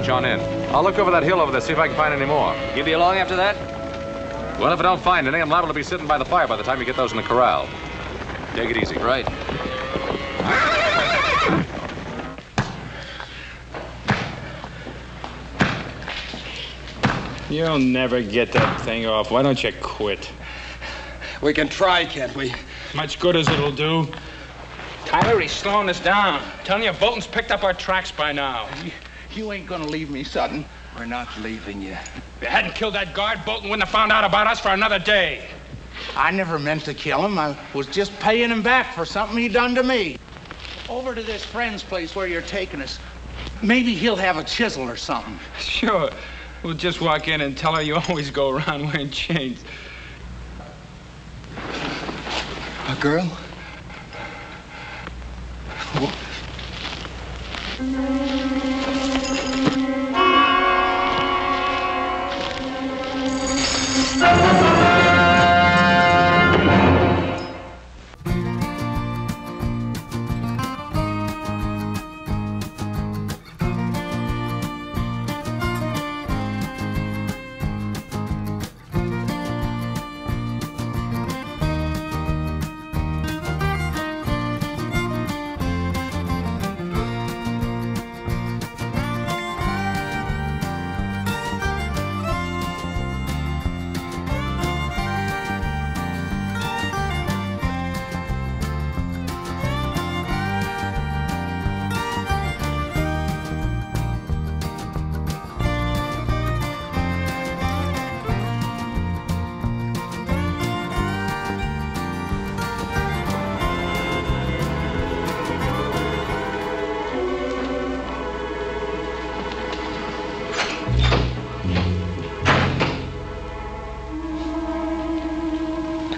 march on in. I'll look over that hill over there, see if I can find any more. You be along after that? Well, if I don't find any, I'm liable to be sitting by the fire by the time you get those in the corral. Take it easy. Right. You'll never get that thing off. Why don't you quit? We can try, can't we? Much good as it'll do. Tyler, he's slowing us down. I'm telling you, Bolton's picked up our tracks by now. You ain't gonna leave me, Sutton. We're not leaving you. If you hadn't killed that guard, Bolton wouldn't have found out about us for another day. I never meant to kill him. I was just paying him back for something he done to me. Over to this friend's place where you're taking us. Maybe he'll have a chisel or something. Sure. We'll just walk in and tell her you always go around wearing chains. A girl?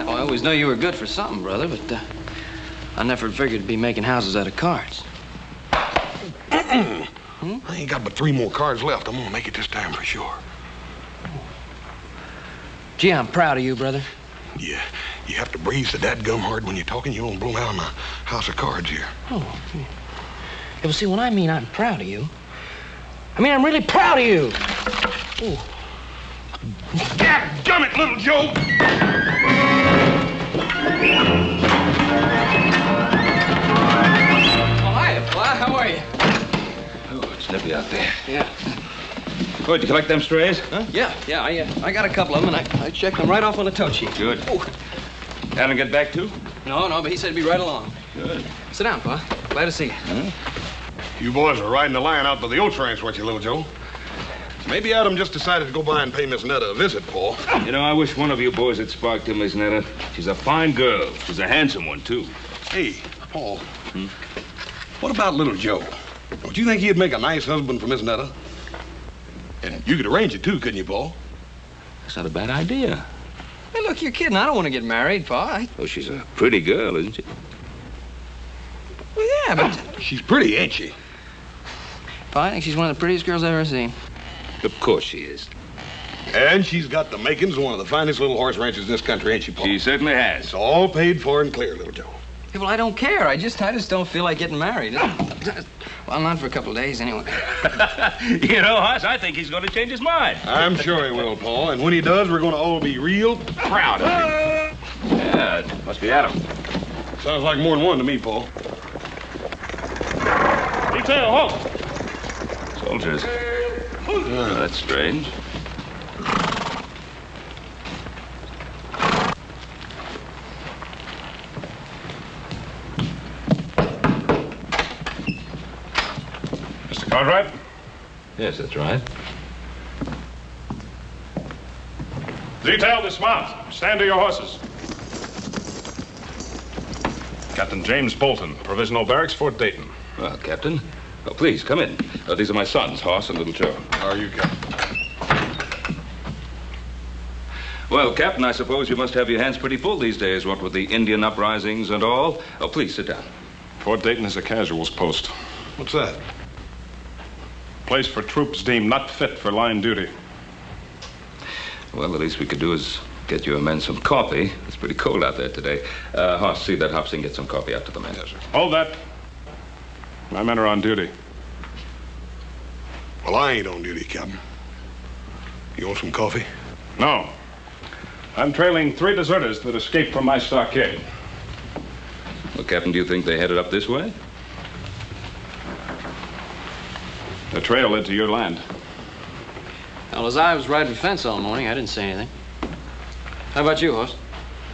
I always knew you were good for something, brother, but I never figured to be making houses out of cards. I ain't got but 3 more cards left. I'm gonna make it this time for sure. Gee, I'm proud of you, brother. Yeah, you have to breathe so dadgum hard when you're talking. You won't blow down my house of cards here. Oh. Yeah, but see, when I mean I'm proud of you, I mean I'm really proud of you. Ooh. Dadgummit, little Joe! Well, hiya, Fly. How are you? Oh, it's nippy out there. Yeah. Oh, did you collect them strays? Huh? Yeah. I got a couple of them, and I checked them right off on the tow sheet. Good. Oh. Alan get back too? No, but he said he'd be right along. Good. Sit down, Pa. Glad to see you. Huh? You boys are riding the line out by the oats ranch, weren't you, little Joe? Maybe Adam just decided to go by and pay Miss Netta a visit, Paul. You know, I wish one of you boys had sparked to Miss Netta. She's a fine girl. She's a handsome one, too. Hey, Paul. What about little Joe? Don't you think he'd make a nice husband for Miss Netta? And you could arrange it, too, couldn't you, Paul? That's not a bad idea. Hey, look, you're kidding. I don't want to get married, Pa. Oh, she's a pretty girl, isn't she? Well, yeah, but... She's pretty, ain't she? Pa, I think she's one of the prettiest girls I've ever seen. Of course she is. And she's got the makings of one of the finest little horse ranches in this country, ain't she, Paul? She certainly has. It's all paid for and clear, little Joe. Hey, well, I don't care. I just don't feel like getting married. Well, not for a couple of days, anyway. You know, Hoss, I think he's going to change his mind. I'm sure he will, Paul. And when he does, we're going to all be real proud of him. Yeah, it must be Adam. Sounds like more than one to me, Paul. Detail, halt! Soldiers. Oh, that's strange. Mr. Cartwright? Yes, that's right. Detail, dismount. Stand to your horses. Captain James Bolton, Provisional Barracks, Fort Dayton. Well, Captain. Oh, please, come in. These are my sons, Hoss and Little Joe. How are you, Captain? Well, Captain, I suppose you must have your hands pretty full these days, what with the Indian uprisings and all. Oh, please, sit down. Fort Dayton is a casuals post. What's that? Place for troops deemed not fit for line duty. Well, the least we could do is get you men some coffee. It's pretty cold out there today. Hoss, see that Hobson get some coffee out to the men. Yes, sir. Hold that. My men are on duty. Well, I ain't on duty, Captain. You want some coffee? No. I'm trailing 3 deserters that escaped from my stockade. Well, Captain, do you think they headed up this way? The trail led to your land. Well, as I was riding fence all morning, I didn't say anything. How about you, host?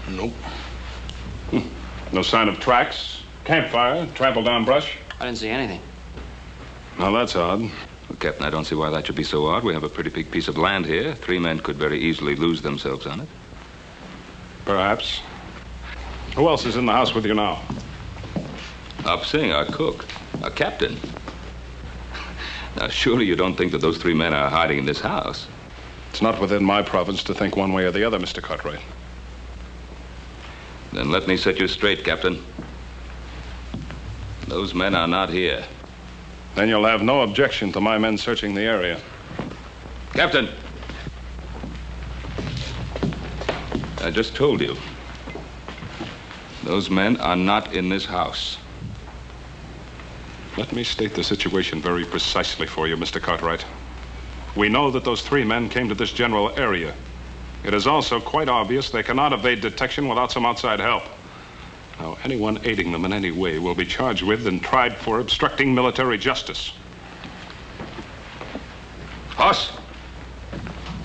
Nope. No sign of tracks, campfire, trampled down brush? I didn't see anything. Now, that's odd. Well, Captain, I don't see why that should be so odd. We have a pretty big piece of land here. 3 men could very easily lose themselves on it. Perhaps. Who else is in the house with you now? Up Singh, our cook, our captain. Now, surely you don't think that those 3 men are hiding in this house? It's not within my province to think one way or the other, Mr. Cartwright. Then let me set you straight, Captain. Those men are not here. Then you'll have no objection to my men searching the area. Captain! I just told you. Those men are not in this house. Let me state the situation very precisely for you, Mr. Cartwright. We know that those 3 men came to this general area. It is also quite obvious they cannot evade detection without some outside help. Now, anyone aiding them in any way will be charged with and tried for obstructing military justice. Hoss,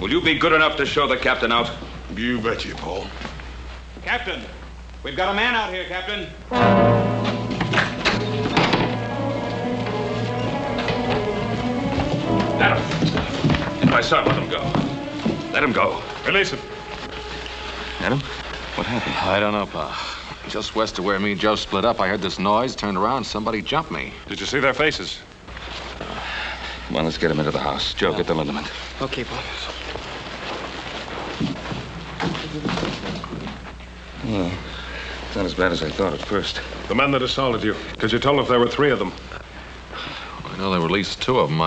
will you be good enough to show the captain out? You betcha, Paul. Captain, we've got a man out here, Captain. Let him. And my son, let him go. Let him go. Release him. Adam, what happened? I don't know, Pa. Just west of where me and Joe split up, I heard this noise, turned around, somebody jumped me. Did you see their faces? Come on, let's get him into the house. Joe, get the liniment. Okay, Paul. Well, it's not as bad as I thought at first. The men that assaulted you. Could you tell if there were 3 of them? I know there were at least 2 of them.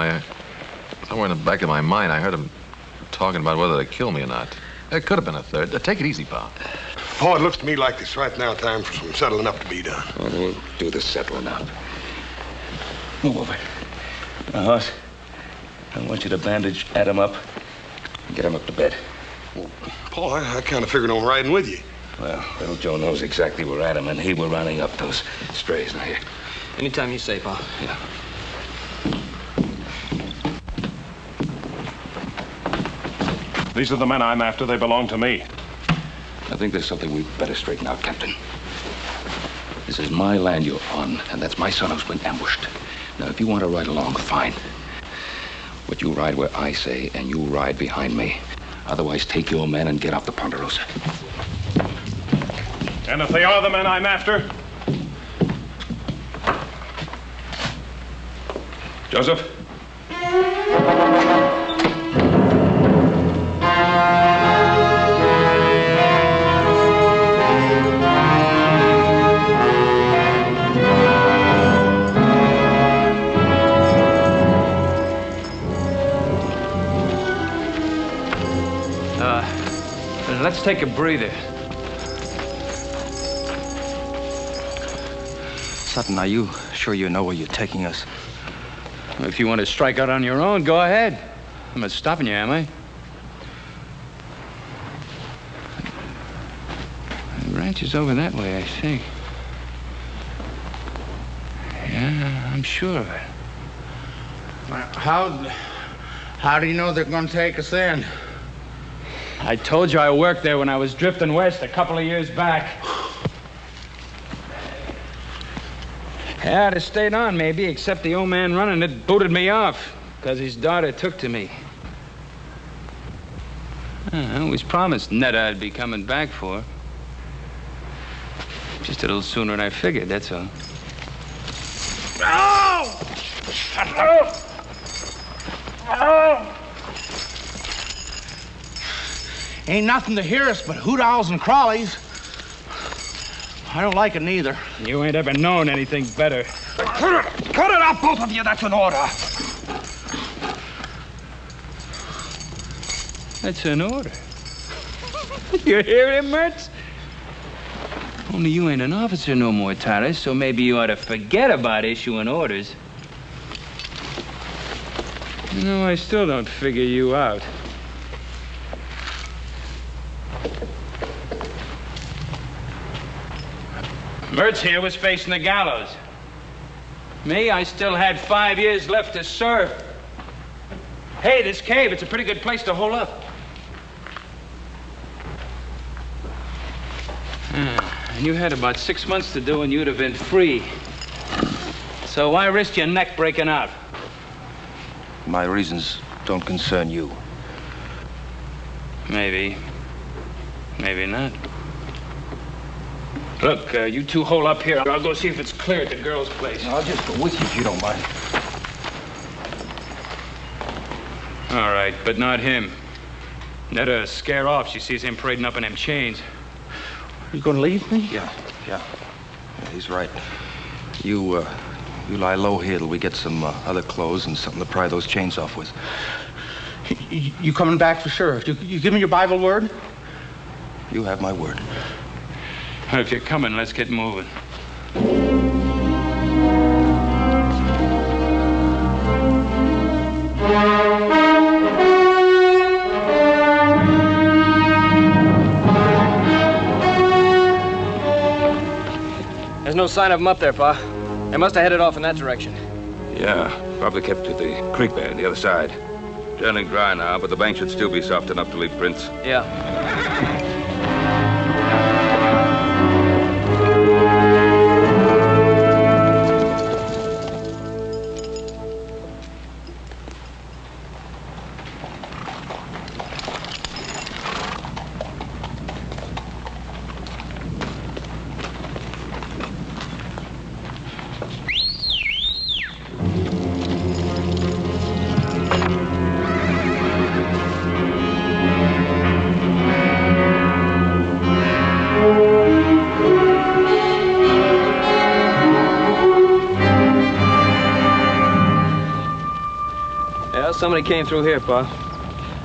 Somewhere in the back of my mind, I heard them talking about whether they kill me or not. There could have been a 3rd. Take it easy, Pa. Paul, it looks to me like it's right now time for some settling up to be done. Well, we'll do the settling up. Move over. Now, Hoss, I want you to bandage Adam up and get him up to bed. Well, Paul, I kind of figured on riding with you. Well, little Joe knows exactly where Adam and he were rounding up those strays. Now, here. Anytime you say, Pa. Yeah. These are the men I'm after. They belong to me. I think there's something we better straighten out, Captain. This is my land you're on, and that's my son who's been ambushed. Now, if you want to ride along, fine. But you ride where I say, and you ride behind me. Otherwise, take your men and get off the Ponderosa. And if they are the men I'm after? Joseph? Let's take a breather. Sutton, are you sure you know where you're taking us? If you want to strike out on your own, go ahead. I'm not stopping you, am I? The ranch is over that way, I think. Yeah, I'm sure of it. How do you know they're going to take us in? I told you I worked there when I was drifting west a couple of years back. Yeah, I'd have stayed on, maybe, except the old man running it booted me off because his daughter took to me. I always promised Netta I'd be coming back for her. Just a little sooner than I figured, that's all. Oh! Oh! Oh! Ain't nothing to hear us but hoot owls and crawlies. I don't like it neither. You ain't ever known anything better. Cut it up, both of you. That's an order. That's an order. You hear him, Mertz? Only you ain't an officer no more, Tyler, so maybe you ought to forget about issuing orders. You know, I still don't figure you out. Mertz here was facing the gallows. Me, I still had 5 years left to serve. Hey, this cave, it's a pretty good place to hole up. And you had about 6 months to do, and you'd have been free. So why risk your neck breaking out? My reasons don't concern you. Maybe. Maybe not. Look, you two hole up here. I'll go see if it's clear at the girl's place. I'll just go with you if you don't mind. All right, but not him. That'll scare off. She sees him parading up in them chains. You gonna leave me? Yeah, he's right. You lie low here till we get some other clothes and something to pry those chains off with. You coming back for sure? You give me your Bible word? You have my word. Well, if you're coming, let's get moving. There's no sign of them up there, Pa. They must have headed off in that direction. Yeah, probably kept to the creek there on the other side. Turning dry now, but the bank should still be soft enough to leave prints. Yeah. Somebody came through here, Pa.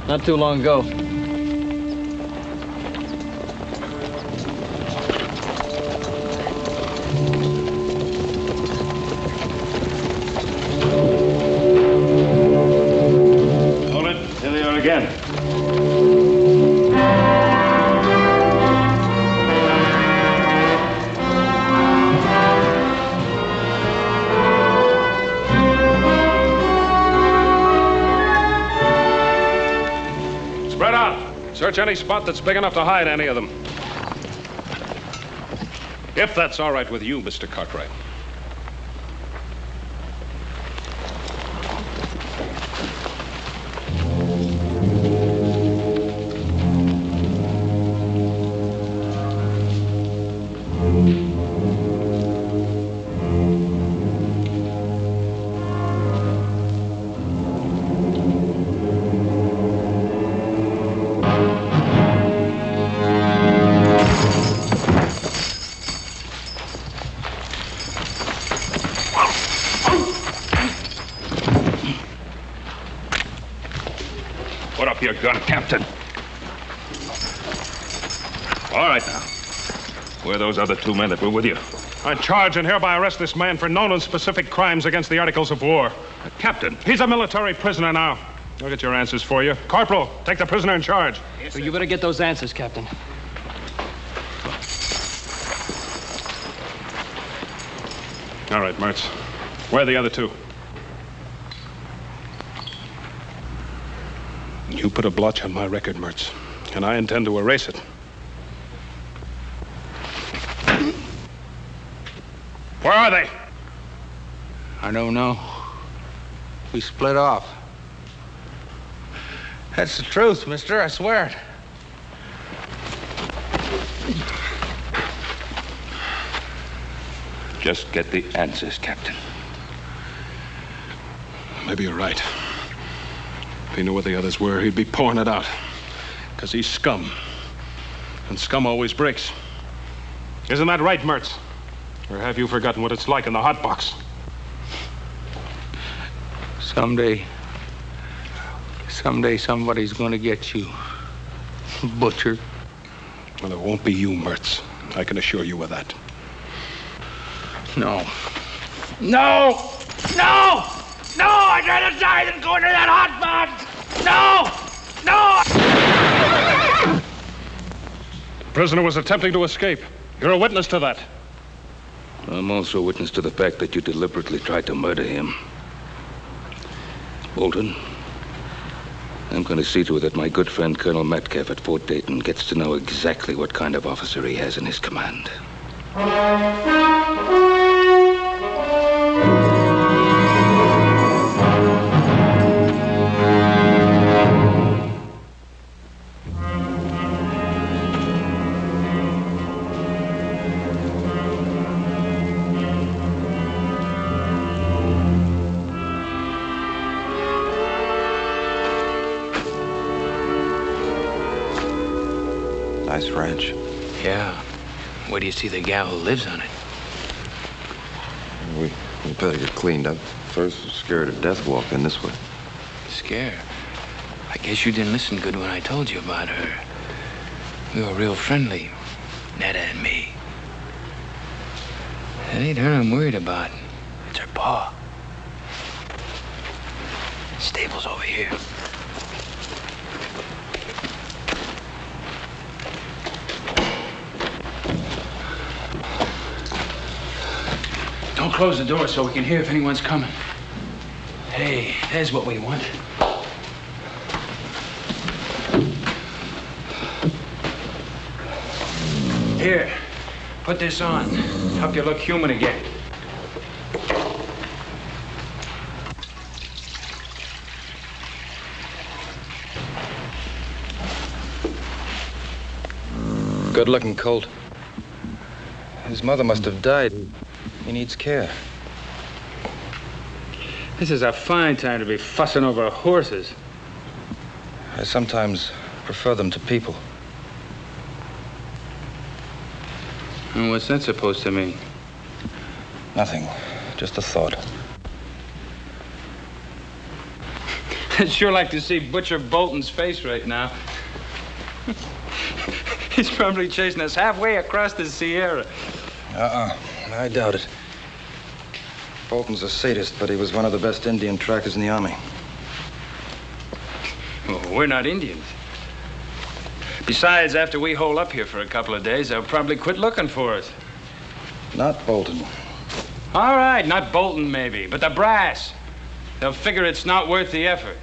Not too long ago. Hold it. Here they are again. Spread out. Search any spot that's big enough to hide any of them. If that's all right with you, Mr. Cartwright. Put up your gun, Captain. All right, now. Where are those other 2 men that were with you? I charge and hereby arrest this man for known and specific crimes against the Articles of War. Captain, he's a military prisoner now. I'll get your answers for you. Corporal, take the prisoner in charge. Yes, you better get those answers, Captain. All right, Mertz. Where are the other 2? You put a blotch on my record, Mertz, and I intend to erase it. Where are they? I don't know. We split off. That's the truth, mister. I swear it. Just get the answers, Captain. Maybe you're right. If he knew what the others were, he'd be pouring it out. Because he's scum. And scum always breaks. Isn't that right, Mertz? Or have you forgotten what it's like in the hot box? Someday somebody's gonna get you, butcher. Well, it won't be you, Mertz. I can assure you of that. No. No! No! No! I I'd rather die than go into that hot box! No! No! The prisoner was attempting to escape. You're a witness to that. I'm also a witness to the fact that you deliberately tried to murder him. Bolton, I'm going to see to it that my good friend Colonel Metcalf at Fort Dayton gets to know exactly what kind of officer he has in his command. Nice ranch. Yeah. Where do you see the gal who lives on it? We better get cleaned up. First, scared to death walk in this way. Scare? I guess you didn't listen good when I told you about her. We were real friendly, Netta and me. It ain't her I'm worried about. It's her pa. Stable's over here. Don't close the door so we can hear if anyone's coming. Hey, there's what we want. Here, put this on. Help you look human again. Good-looking colt. His mother must have died. He needs care. This is a fine time to be fussing over horses. I sometimes prefer them to people. And what's that supposed to mean? Nothing. Just a thought. I'd sure like to see Butcher Bolton's face right now. He's probably chasing us halfway across the Sierra. I doubt it. Bolton's a sadist, but he was one of the best Indian trackers in the Army. Well, we're not Indians. Besides, after we hole up here for a couple of days, they'll probably quit looking for us. Not Bolton. All right, not Bolton maybe, but the brass. They'll figure it's not worth the effort.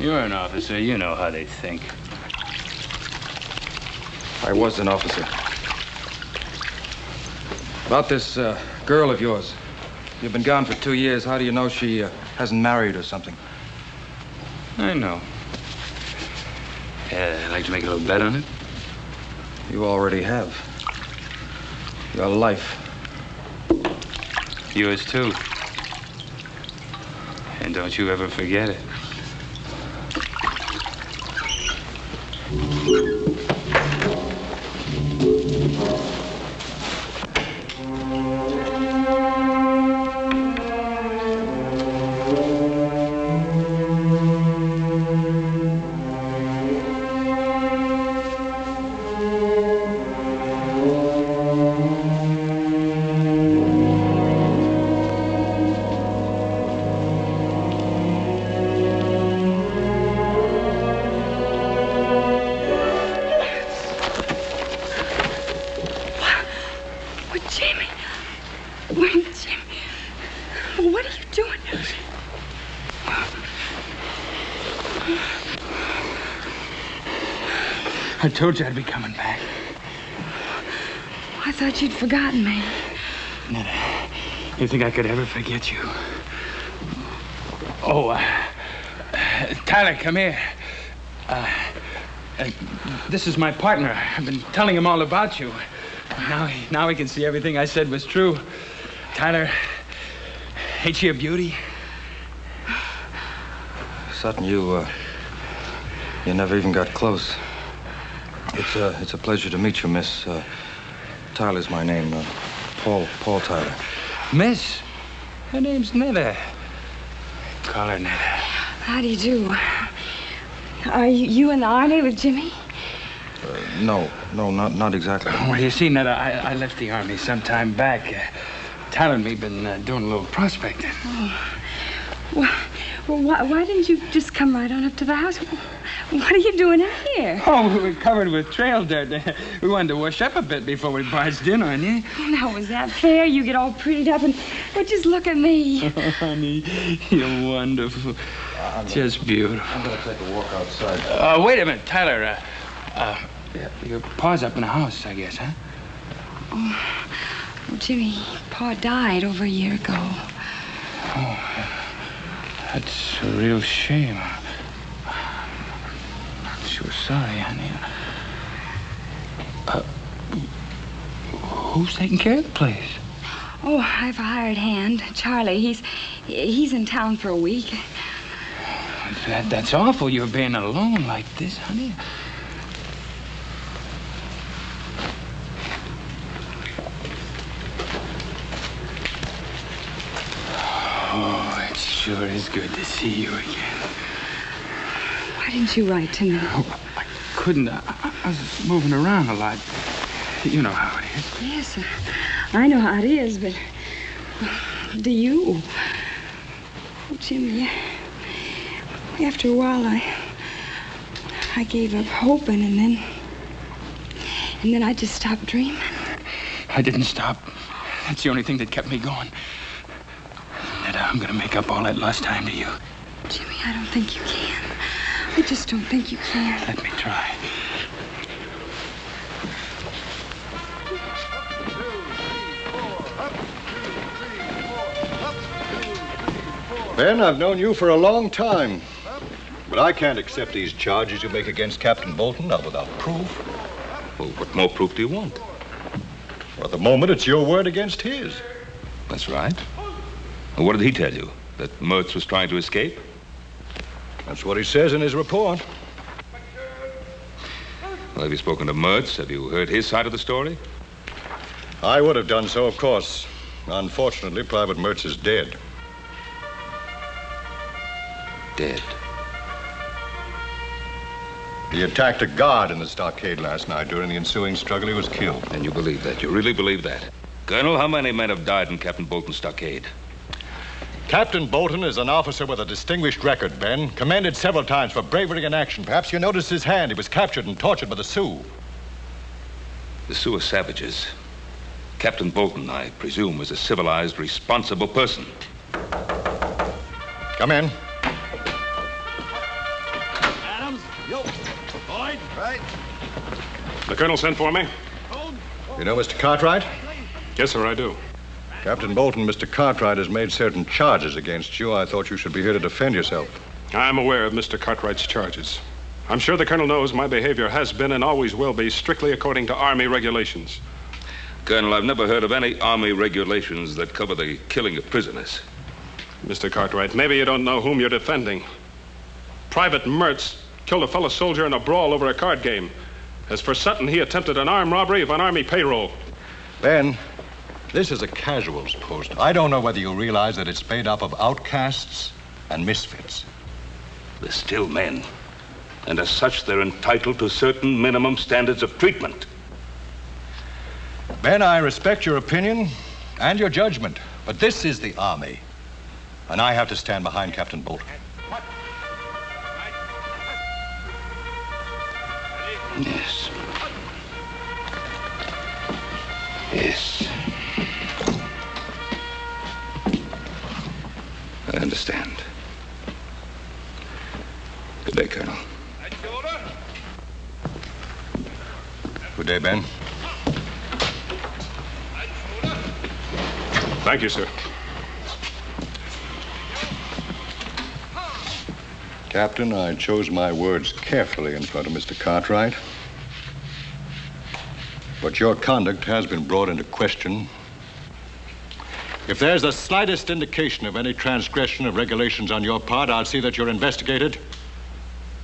You're an officer. You know how they think. I was an officer. About this girl of yours. You've been gone for 2 years. How do you know she hasn't married or something? I know. I'd like to make a little bet on it. You already have. Your life. Yours, too. And don't you ever forget it. I told you I'd be coming back. I thought you'd forgotten me. Netta, you think I could ever forget you? Oh, Tyler, come here. This is my partner. I've been telling him all about you. Now he can see everything I said was true. Tyler, ain't she a beauty? Sutton, you never even got close. It's a pleasure to meet you, Miss. Tyler's my name. Paul Tyler. Miss? Her name's Netta. Call her Netta. How do you do? Are you in the Army with Jimmy? No, not exactly. Well, you see, Netta, I left the Army some time back. Tyler and me been doing a little prospecting. Oh. Why didn't you just come right on up to the house? What are you doing in here? Oh, we were covered with trail dirt. We wanted to wash up a bit before we barged in on you. Oh, now, was that fair? You get all prettied up and... Well, just look at me. Oh, honey, you're wonderful. Just beautiful. I'm going to take a walk outside. Wait a minute, Tyler. Your pa's up in the house, I guess, huh? Oh, well, Jimmy, Pa died over a year ago. Oh, that's a real shame. I'm sure sorry, honey. Who's taking care of the place? Oh, I've a hired hand, Charlie. He's in town for a week. That's awful, you're being alone like this, honey. Oh, it sure is good to see you again. Why didn't you write to me? Oh, I couldn't. I was moving around a lot. You know how it is. Yes, I know how it is, but do you? Oh, Jimmy, after a while, I gave up hoping, and then I just stopped dreaming. I didn't stop. That's the only thing that kept me going. Netta, I'm going to make up all that lost time to you. Jimmy, I don't think you can. I just don't think you can. Let me try. Ben, I've known you for a long time. But I can't accept these charges you make against Captain Bolton, not without proof. Well, what more proof do you want? Well, at the moment, it's your word against his. That's right. Well, what did he tell you? That Mertz was trying to escape? That's what he says in his report. Well, have you spoken to Mertz? Have you heard his side of the story? I would have done so, of course. Unfortunately, Private Mertz is dead. Dead? He attacked a guard in the stockade last night. During the ensuing struggle, he was killed. And you believe that? You really believe that? Colonel, how many men have died in Captain Bolton's stockade? Captain Bolton is an officer with a distinguished record, Ben. Commended several times for bravery in action. Perhaps you noticed his hand. He was captured and tortured by the Sioux. The Sioux are savages. Captain Bolton, I presume, was a civilized, responsible person. Come in. Adams, yo, Boyd, right? The colonel sent for me. You know Mr. Cartwright? Yes, sir, I do. Captain Bolton, Mr. Cartwright has made certain charges against you. I thought you should be here to defend yourself. I'm aware of Mr. Cartwright's charges. I'm sure the colonel knows my behavior has been and always will be strictly according to Army regulations. Colonel, I've never heard of any Army regulations that cover the killing of prisoners. Mr. Cartwright, maybe you don't know whom you're defending. Private Mertz killed a fellow soldier in a brawl over a card game. As for Sutton, he attempted an armed robbery of an Army payroll. Ben, this is a casuals post. I don't know whether you realize that it's made up of outcasts and misfits. They're still men. And as such, they're entitled to certain minimum standards of treatment. Ben, I respect your opinion and your judgment, but this is the Army, and I have to stand behind Captain Bolton. Yes. Yes. I understand. Good day, Colonel. Good day, Ben. Thank you, sir. Captain, I chose my words carefully in front of Mr. Cartwright. But your conduct has been brought into question. If there's the slightest indication of any transgression of regulations on your part, I'll see that you're investigated.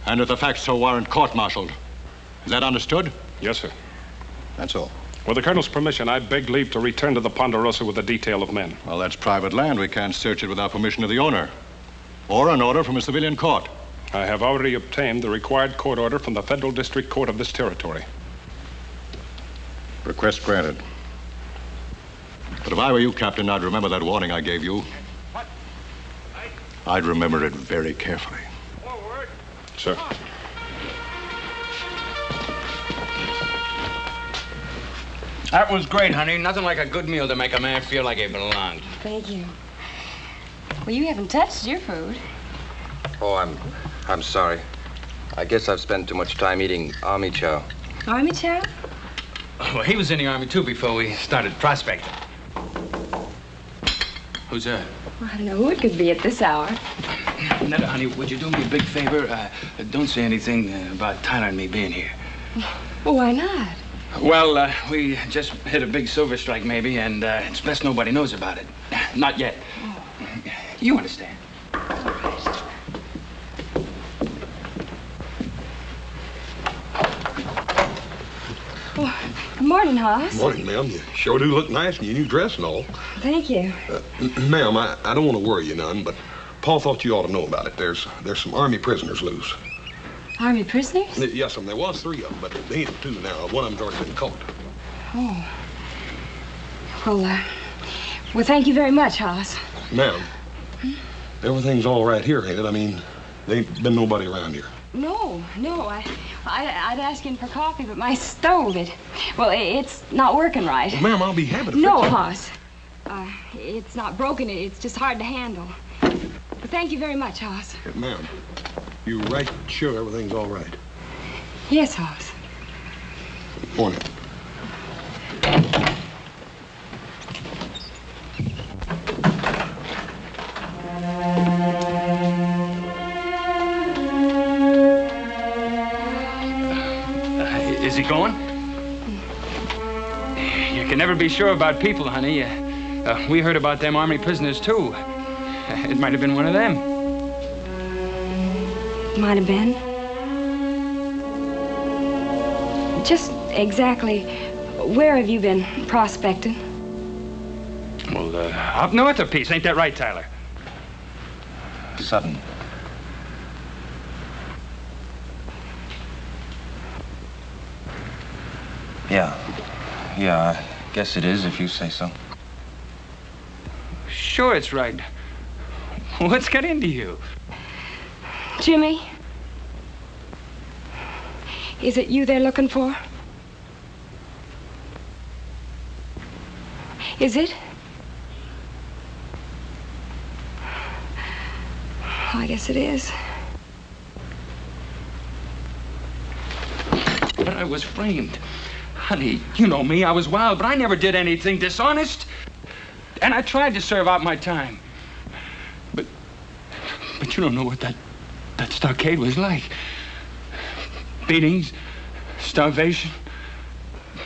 And if the facts so warrant, court-martialed. Is that understood? Yes, sir. That's all. With the colonel's permission, I beg leave to return to the Ponderosa with a detail of men. Well, that's private land. We can't search it without permission of the owner. Or an order from a civilian court. I have already obtained the required court order from the Federal District Court of this territory. Request granted. But if I were you, Captain, I'd remember that warning I gave you. I'd remember it very carefully. Forward. Sir. That was great, honey. Nothing like a good meal to make a man feel like he belongs. Thank you. Well, you haven't touched your food. Oh, I'm sorry. I guess I've spent too much time eating army chow. Army chow? Well, he was in the Army, too, before we started prospecting. Who's that? Well, I don't know who it could be at this hour. Netta, honey, would you do me a big favor? Don't say anything about Tyler and me being here. Well, why not? Well, we just hit a big silver strike, maybe, and it's best nobody knows about it. Not yet. Oh. You understand. All right. Well, good morning, Hoss. Morning, ma'am. You sure do look nice in your new dress and all. Thank you. Ma'am, I don't want to worry you none, but Paul thought you ought to know about it. There's some Army prisoners loose. Army prisoners? Yes, there was 3 of them, but they ain't 2 now. One of them's already been caught. Oh. Well, thank you very much, Hoss. Ma'am, everything's all right here, ain't it? I mean, there ain't been nobody around here. No. I'd ask in for coffee, but my stove, it's not working right. Well, ma'am, I'll be happy to No, fix it. Hoss. It's not broken. It's just hard to handle. But thank you very much, Hoss. Ma'am, you right sure everything's all right? Yes, Hoss. Morning. Is he going? You can never be sure about people, honey. We heard about them Army prisoners, too. It might have been one of them. Might have been. Just exactly where have you been prospecting? Well, up north a piece. Ain't that right, Tyler? Sutton. Yeah, I guess it is if you say so. Sure, it's right. What's got into you? Jimmy? Is it you they're looking for? Is it? I guess it is. But I was framed. Honey, you know me. I was wild, but I never did anything dishonest. And I tried to serve out my time. But you don't know what that stockade was like. Beatings, starvation.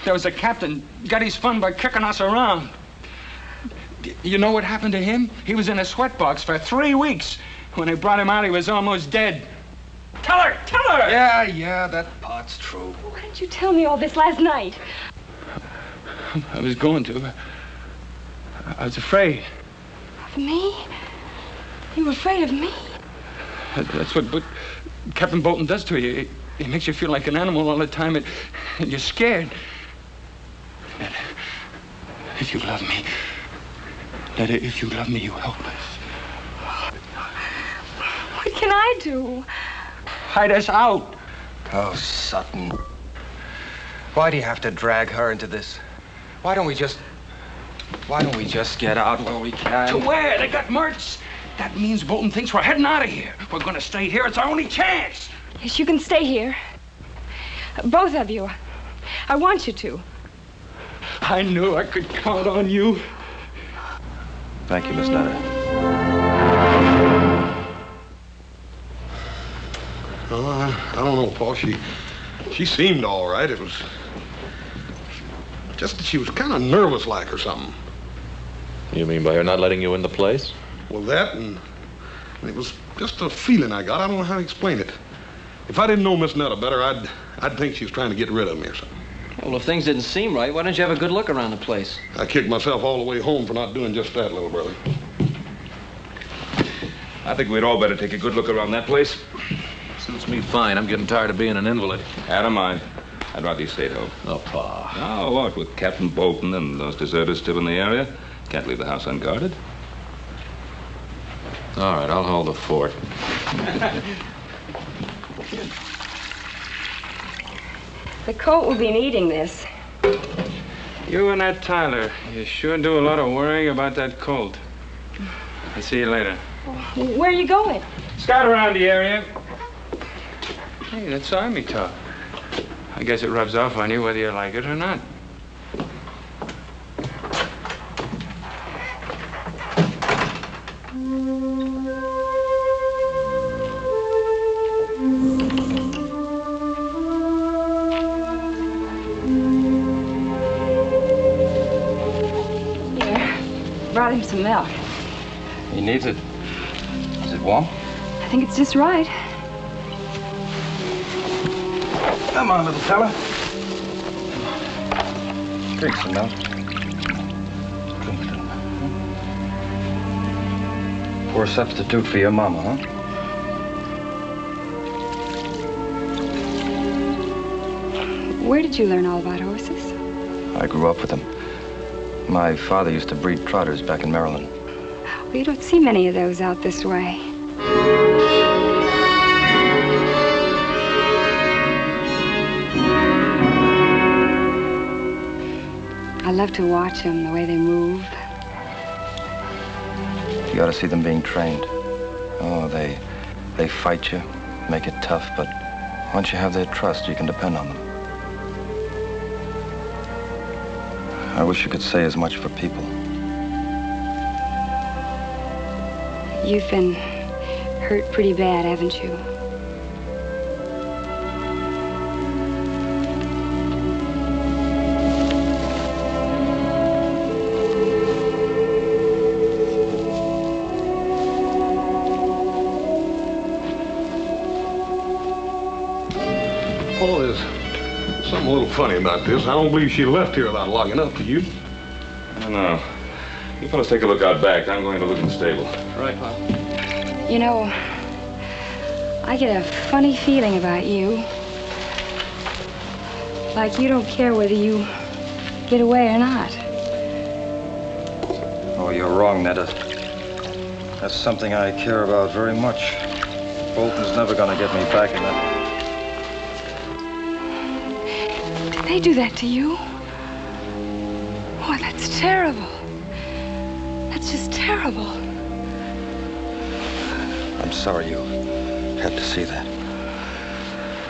There was a captain, got his fun by kicking us around. You know what happened to him? He was in a sweatbox for 3 weeks. When they brought him out, he was almost dead. Tell her! Yeah, that part's true. Why didn't you tell me all this last night? I was going to. I was afraid. Of me? You were afraid of me? That's what Captain Bolton does to you. He makes you feel like an animal all the time, and you're scared. Netta, if you love me, you help us. What can I do? Hide us out. Oh, Sutton. Why do you have to drag her into this? Why don't we just get out while we can? To where? They got mercs. That means Bolton thinks we're heading out of here. We're going to stay here. It's our only chance. Yes, you can stay here. Both of you. I want you to. I knew I could count on you. Thank you, Miss Netta. Oh, I don't know, Paul. She seemed all right. It was just that she was kind of nervous like or something. You mean by her not letting you in the place? Well, that and it was just a feeling I got. I don't know how to explain it. If I didn't know Miss Netta better, I'd think she was trying to get rid of me or something. Well, if things didn't seem right, why don't you have a good look around the place? I kicked myself all the way home for not doing just that, little brother. I think we'd all better take a good look around that place. Suits me fine. I'm getting tired of being an invalid. Adam, I'd rather you stayed home. Oh, Pa. Oh, what, with Captain Bolton and those deserters still in the area? Can't leave the house unguarded. All All right, I'll hold the fort. The colt will be needing this. You and that Tyler, you sure do a lot of worrying about that colt. I'll see you later. Where are you going? Scout around the area. Hey, that's Army talk. I guess it rubs off on you whether you like it or not. Brought him some milk. He needs it. Is it warm? I think it's just right. Come on, little fella. Drink some milk. Drink some. Poor substitute for your mama, huh? Where did you learn all about horses? I grew up with them. My father used to breed trotters back in Maryland. Well, you don't see many of those out this way. I love to watch them, the way they move. You ought to see them being trained. Oh, they fight you, make it tough, but once you have their trust, you can depend on them. I wish you could say as much for people. You've been hurt pretty bad, haven't you? Paul, there's something a little funny about this. I don't believe she left here without locking up, do you? I don't know. You fellas take a look out back. I'm going to look in the stable. Right, Pop. You know, I get a funny feeling about you. Like you don't care whether you get away or not. Oh, you're wrong, Netta. That's something I care about very much. Bolton's never gonna get me back in that. Did they do that to you? Oh, that's terrible. That's just terrible. I'm sorry you had to see that.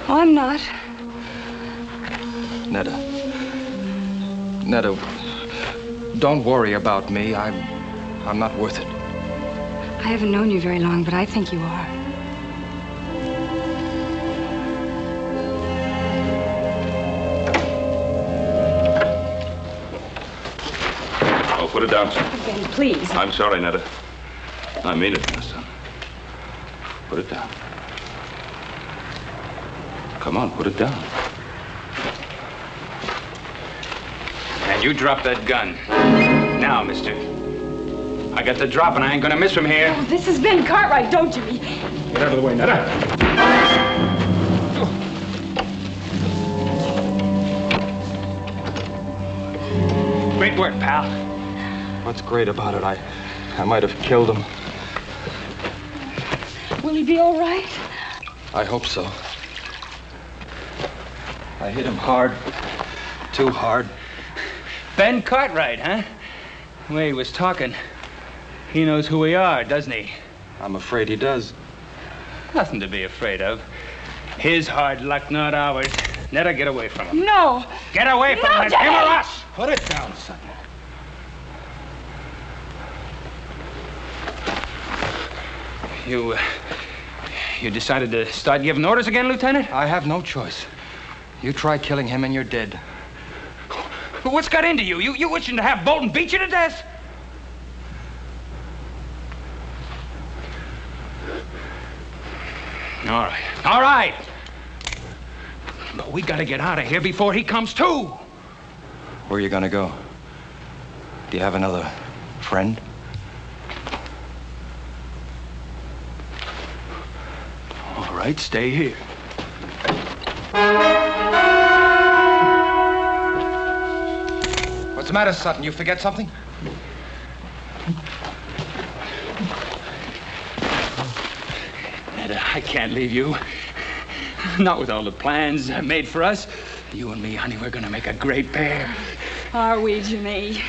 Oh, I'm not. Netta. Netta, don't worry about me. I'm not worth it. I haven't known you very long, but I think you are. Oh, put it down, son. Ben, please. I'm sorry, Netta. I mean it, my son. Put it down. Come on, put it down. And you drop that gun. Now, mister. I got the drop and I ain't gonna miss from here. Oh, this is Ben Cartwright, don't you? Get out of the way, Netta. Great work, pal. What's great about it? I might have killed him. Will he be all right? I hope so. I hit him hard. Too hard. Ben Cartwright, huh? The way he was talking. He knows who we are, doesn't he? I'm afraid he does. Nothing to be afraid of. His hard luck, not ours. Netta, get away from him. No. Get away from him. Daddy! Him or us. Put it down, son. You decided to start giving orders again, Lieutenant? I have no choice. You try killing him and you're dead. What's got into you? You wishing to have Bolton beat you to death? All right. All right. But we gotta get out of here before he comes to. Where are you gonna go? Do you have another friend? All right, stay here. What's the matter, Sutton? You forget something? I can't leave you. Not with all the plans made for us. You and me, honey, we're gonna make a great pair. Are we, Jimmy?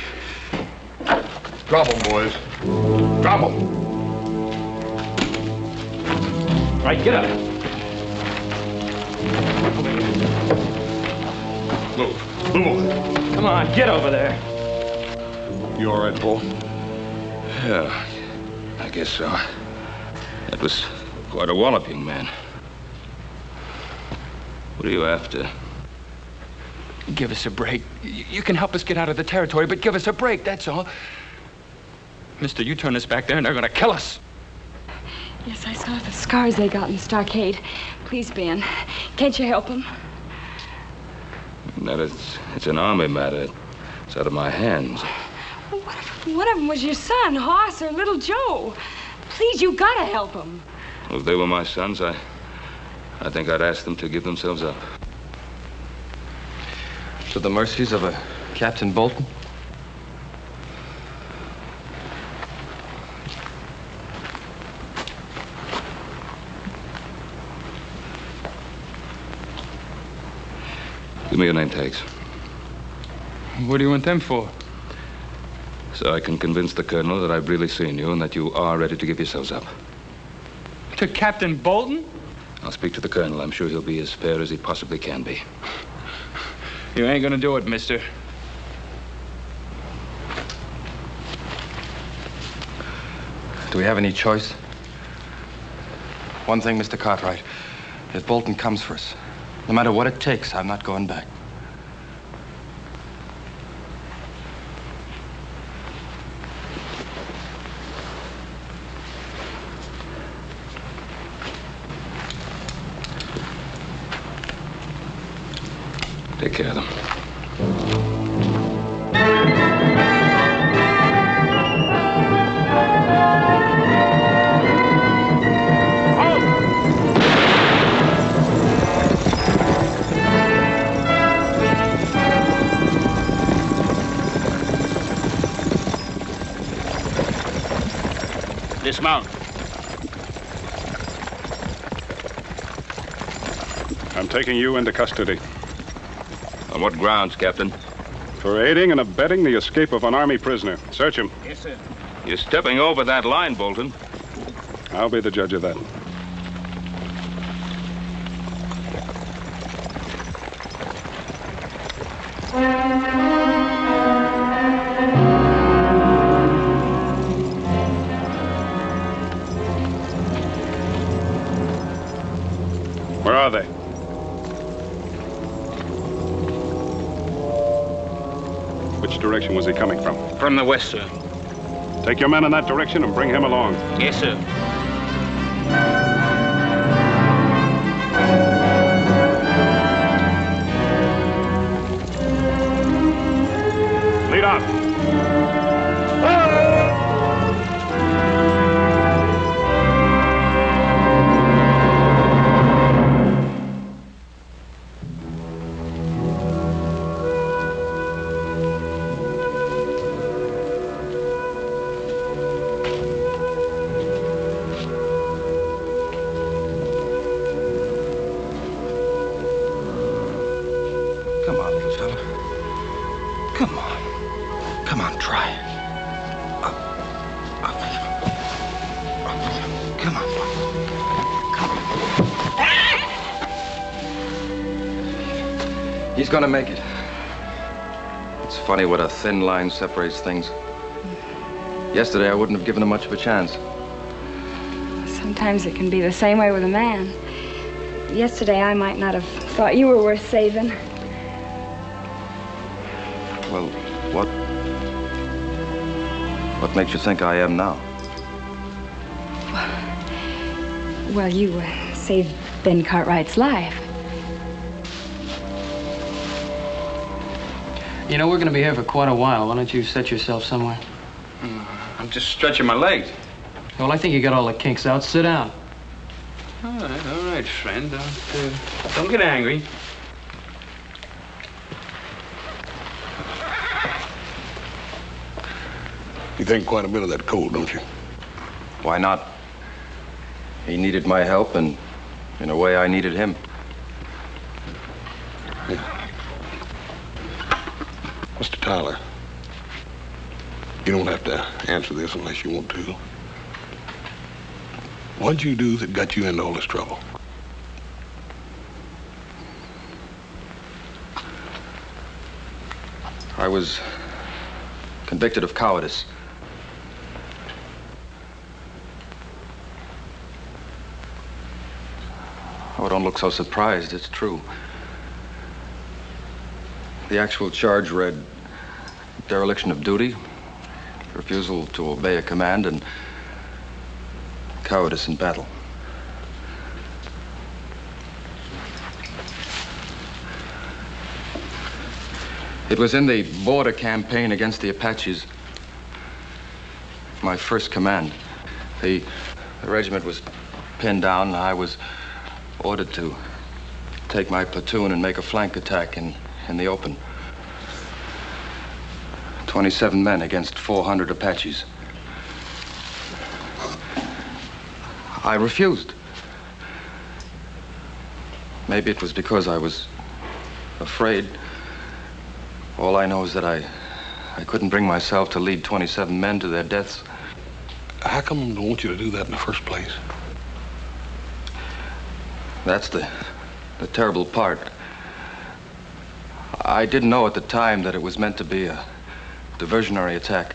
Drop them, boys. Drop them. Right, get up. Move. Move on. Come on, get over there. You all right, Paul? Yeah, I guess so. That was quite a wallop, young man. What are you after? Give us a break. You can help us get out of the territory, but give us a break, that's all. Mister, you turn us back there and they're gonna kill us. Yes, I saw the scars they got in the stockade. Please, Ben, can't you help them? That it's an army matter. It's out of my hands. Well, what if one of them was your son, Hoss, or little Joe? Please, you gotta help them. Well, if they were my sons, I think I'd ask them to give themselves up. To the mercies of a Captain Bolton? Give me your name tags. What do you want them for? So I can convince the colonel that I've really seen you and that you are ready to give yourselves up. To Captain Bolton? I'll speak to the colonel. I'm sure he'll be as fair as he possibly can be. You ain't gonna do it, mister. Do we have any choice? One thing, Mr. Cartwright. If Bolton comes for us, no matter what it takes, I'm not going back. Take care of them. Dismount. I'm taking you into custody. On what grounds, Captain? For aiding and abetting the escape of an army prisoner. Search him. Yes, sir. You're stepping over that line, Bolton. I'll be the judge of that. Where are they? Which direction was he coming from? From the west, sir. Take your men in that direction and bring him along. Yes, sir. Lead on. Come on, little fella. Come on. Come on, try. Up. Come on. Come on. He's gonna make it. It's funny what a thin line separates things. Yesterday, I wouldn't have given him much of a chance. Sometimes it can be the same way with a man. Yesterday, I might not have thought you were worth saving. Well, what makes you think I am now? Well, you saved Ben Cartwright's life. You know, we're going to be here for quite a while. Why don't you set yourself somewhere? I'm just stretching my legs. Well, I think you got all the kinks out. Sit down. All right, friend. Don't get angry. You think quite a bit of that cold, don't you? Why not? He needed my help, and in a way, I needed him. Yeah. Mr. Tyler, you don't have to answer this unless you want to. What'd you do that got you into all this trouble? I was convicted of cowardice. Oh, don't look so surprised. It's true. The actual charge read dereliction of duty, refusal to obey a command, and cowardice in battle. It was in the border campaign against the Apaches. My first command. The regiment was pinned down, and I was ordered to take my platoon and make a flank attack in the open. 27 men against 400 Apaches. I refused. Maybe it was because I was afraid. All I know is that I couldn't bring myself to lead 27 men to their deaths. How come they want you to do that in the first place? That's the terrible part. I didn't know at the time that it was meant to be a diversionary attack.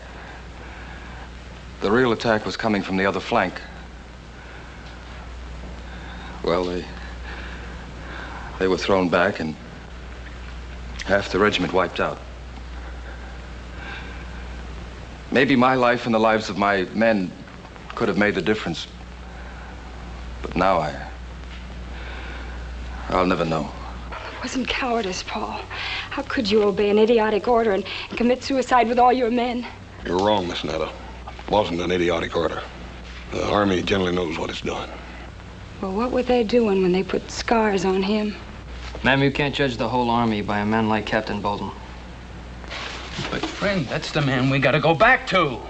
The real attack was coming from the other flank. Well, they were thrown back and half the regiment wiped out. Maybe my life and the lives of my men could have made the difference. But now I'll never know. It wasn't cowardice, Paul. How could you obey an idiotic order and commit suicide with all your men? You're wrong, Miss Netta. It wasn't an idiotic order. The Army generally knows what it's done. Well, what were they doing when they put scars on him? Ma'am, you can't judge the whole Army by a man like Captain Bolton. But, friend, that's the man we gotta go back to.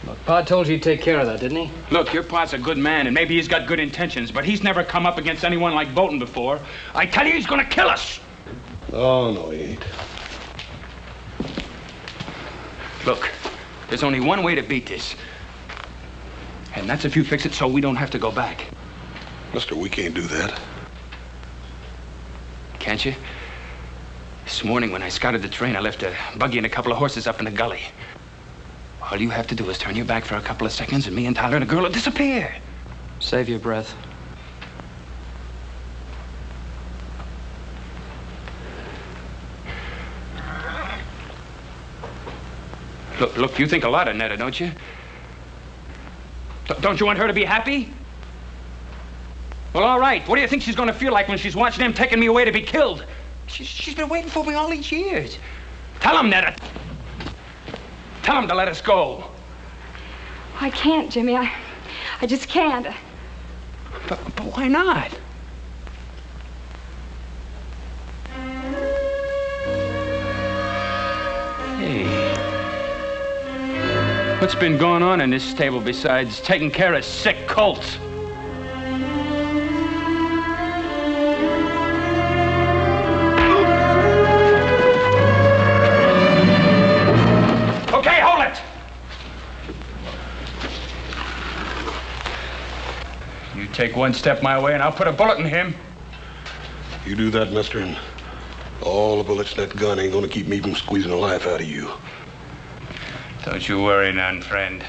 Look, Pa told you he'd take care of that, didn't he? Look, your Pa's a good man, and maybe he's got good intentions, but he's never come up against anyone like Bolton before. I tell you, he's gonna kill us. Oh, no, he ain't. Look, there's only one way to beat this. And that's if you fix it so we don't have to go back. Mister, we can't do that. Can't you? This morning when I scouted the train, I left a buggy and a couple of horses up in the gully. All you have to do is turn your back for a couple of seconds and me and Tyler and the girl will disappear. Save your breath. Look, you think a lot of Netta, don't you? Don't you want her to be happy? Well, all right. What do you think she's going to feel like when she's watching him taking me away to be killed? She's been waiting for me all these years. Tell him, Netta. Tell him to let us go. I can't, Jimmy. I just can't. But why not? Hey. What's been going on in this stable besides taking care of sick colts? Okay, hold it! You take one step my way and I'll put a bullet in him. You do that, mister, and all the bullets in that gun ain't gonna keep me from squeezing the life out of you. Don't you worry none, friend.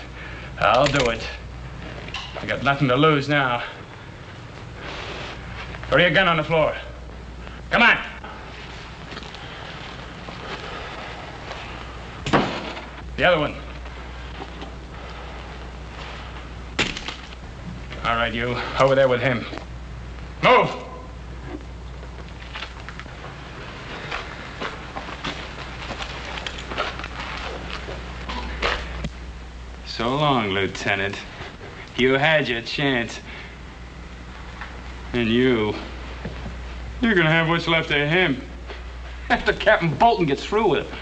I'll do it. I got nothing to lose now. Throw your gun on the floor. Come on. The other one. All right, you. Over there with him. Move! So long, Lieutenant. You had your chance. And you're gonna have what's left of him after Captain Bolton gets through with him.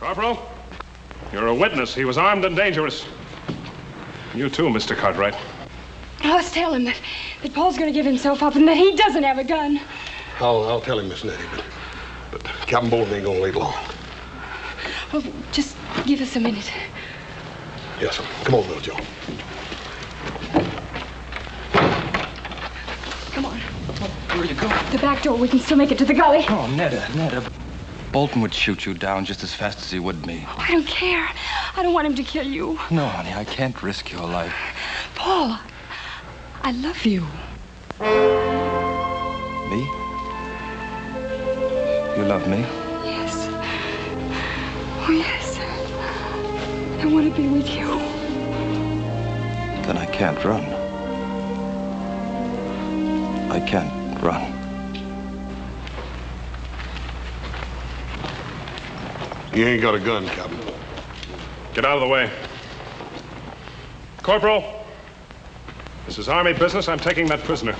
Corporal, you're a witness. He was armed and dangerous. You too, Mr. Cartwright. Let's tell him that Paul's going to give himself up and that he doesn't have a gun. I'll tell him, Miss Nettie, but Captain Bolton ain't gonna wait long. Oh, just give us a minute. Yes, sir. Come on, Little Joe. Come on. Where are you going? The back door. We can still make it to the gully. Oh, Netta. Bolton would shoot you down just as fast as he would me. Oh, I don't care. I don't want him to kill you. No, honey, I can't risk your life. Paul, I love you. Me? You love me? Yes. Oh, yes. I want to be with you. Then I can't run. I can't run. You ain't got a gun, Captain. Get out of the way. Corporal, this is Army business. I'm taking that prisoner.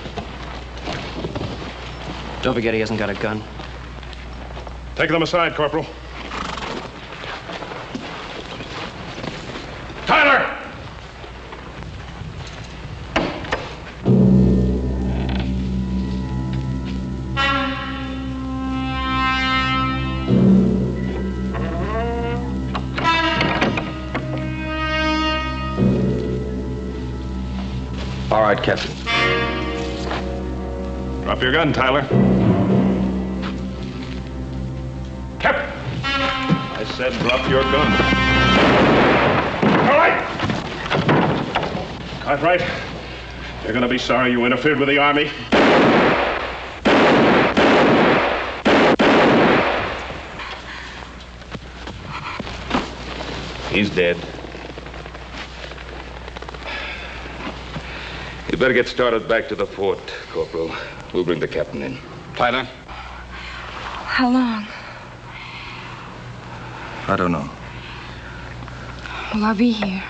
Don't forget he hasn't got a gun. Take them aside, Corporal. Tyler! All right, Captain. Drop your gun, Tyler. Captain! I said drop your gun. All right! Cartwright, you're gonna be sorry you interfered with the Army. He's dead. You better get started back to the fort, Corporal. We'll bring the captain in. Tyler? How long? I don't know. Well, I'll be here.